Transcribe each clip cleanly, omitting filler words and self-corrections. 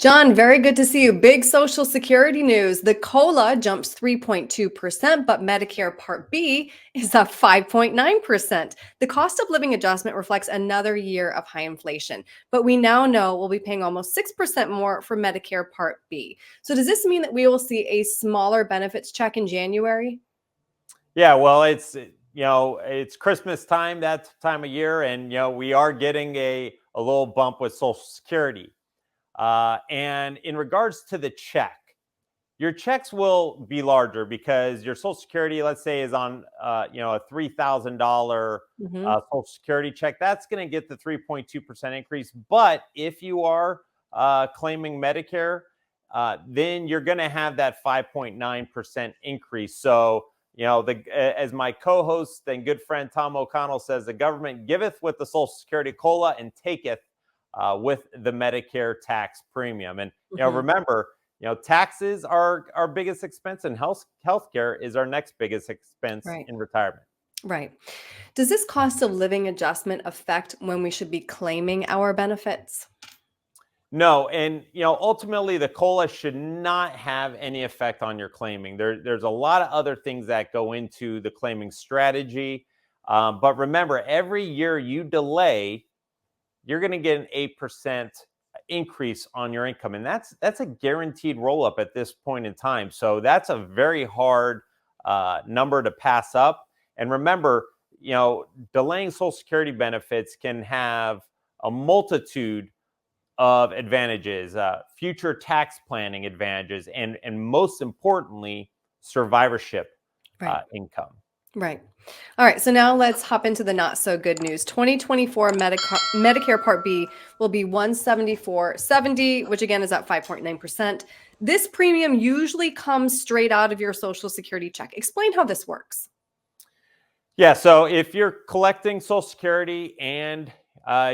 John, very good to see you. Big Social Security news. The COLA jumps 3.2%, but Medicare Part B is up 5.9%. The cost of living adjustment reflects another year of high inflation, but we now know we'll be paying almost 6% more for Medicare Part B. So does this mean that we will see a smaller benefits check in January? Yeah, well, it's Christmas time, that time of year, and we are getting a little bump with Social Security. And in regards to the check, your checks will be larger because your Social Security, let's say, is on a $3,000 Mhm. Social Security check. That's going to get the 3.2% increase. But if you are claiming Medicare, then you're going to have that 5.9% increase. So as my co-host and good friend Tom O'Connell says, the government giveth with the Social Security COLA and taketh with the Medicare tax premium. And Mhm. remember, taxes are our biggest expense, and healthcare is our next biggest expense Right. in retirement. Right. Does this cost of living adjustment affect when we should be claiming our benefits? No, and ultimately the COLA should not have any effect on your claiming. There's a lot of other things that go into the claiming strategy, but remember, every year you delay, you're going to get an 8% increase on your income, and that's a guaranteed roll up at this point in time. So that's a very hard number to pass up. And remember, delaying Social Security benefits can have a multitude of advantages, future tax planning advantages, and most importantly, survivorship Right. income. Right. All right. So now let's hop into the not so good news. 2024 Medicare Part B will be 174.70, which again is up 5.9%. This premium usually comes straight out of your Social Security check. Explain how this works. Yeah, so if you're collecting Social Security and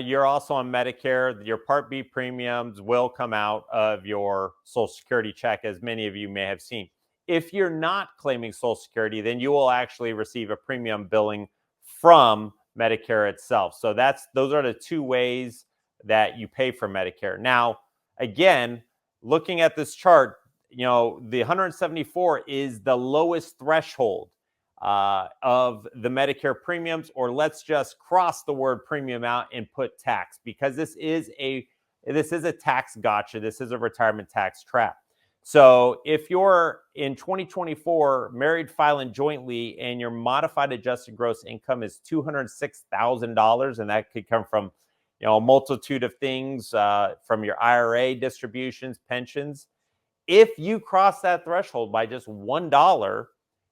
you're also on Medicare, your Part B premiums will come out of your Social Security check, as many of you may have seen. If you're not claiming Social Security, then you will actually receive a premium billing from Medicare itself. So those are the two ways that you pay for Medicare. Now, again, looking at this chart, the 174 is the lowest threshold of the Medicare premiums, or let's just cross the word premium out and put tax, because this is a tax gotcha. This is a retirement tax trap. So if you're in 2024 married filing jointly and your modified adjusted gross income is $206,000, and that could come from a multitude of things, from your IRA distributions, pensions. If you cross that threshold by just $1,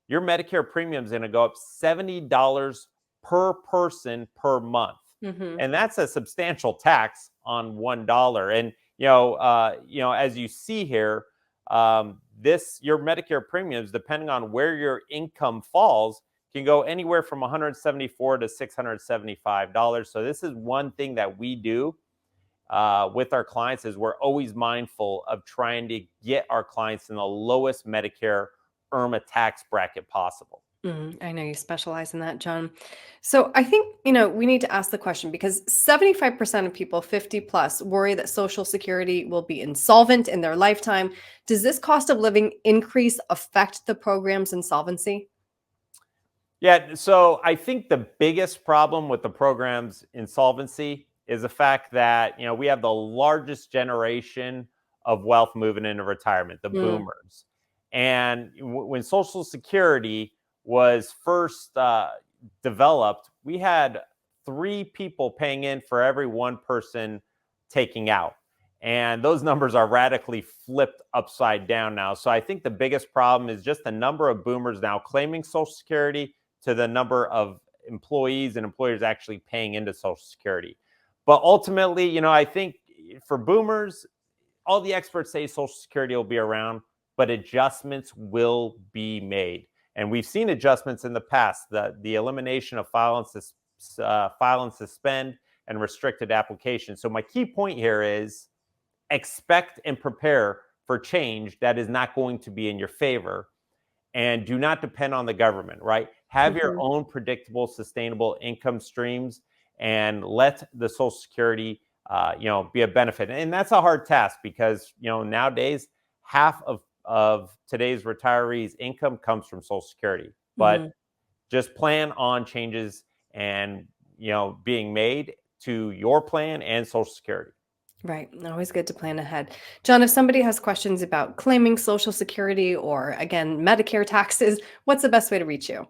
your Medicare premium is going to go up $70 per person per month, Hmm. and that's a substantial tax on $1. And as you see here, your Medicare premiums, depending on where your income falls, can go anywhere from $174 to $675. So this is one thing that we do with our clients, is we're always mindful of trying to get our clients in the lowest Medicare IRMAA tax bracket possible. I know you specialize in that, John. So I think, we need to ask the question because 75% of people 50 plus worry that Social Security will be insolvent in their lifetime. Does this cost of living increase affect the program's insolvency? Yeah, so I think the biggest problem with the program's insolvency is the fact that we have the largest generation of wealth moving into retirement, the Mm. boomers. And when Social Security was first developed, we had three people paying in for every one person taking out. And those numbers are radically flipped upside down now. So I think the biggest problem is just the number of boomers now claiming Social Security to the number of employees and employers actually paying into Social Security. But ultimately, I think for boomers, all the experts say Social Security will be around, but adjustments will be made. And we've seen adjustments in the past, the elimination of file and suspend and restricted application. So my key point here is expect and prepare for change that is not going to be in your favor, and do not depend on the government, right? Have your Mhm. own predictable, sustainable income streams, and let the Social Security be a benefit. And that's a hard task because, nowadays half of today's retirees' income comes from Social Security. But Mhm. just plan on changes and, being made to your plan and Social Security. Right. Always good to plan ahead. John, if somebody has questions about claiming Social Security or, again, Medicare taxes, what's the best way to reach you?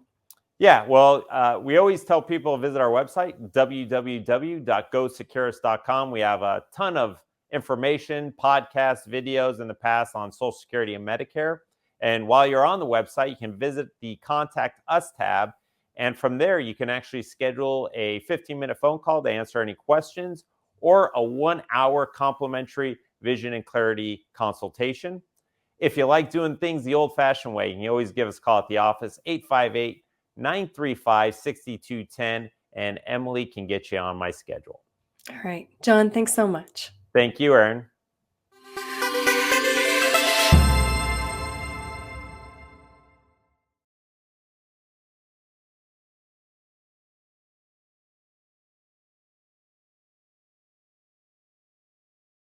Yeah, well, we always tell people to visit our website, www.gosecurus.com. We have a ton of information, podcasts, videos in the past on Social Security and Medicare. And while you're on the website, you can visit the Contact Us tab. And from there, you can actually schedule a 15-minute phone call to answer any questions or a 1-hour complimentary vision and clarity consultation. If you like doing things the old fashioned way, you can always give us a call at the office, 858-935-6210, and Emily can get you on my schedule. All right. John, thanks so much. Thank you, Erin.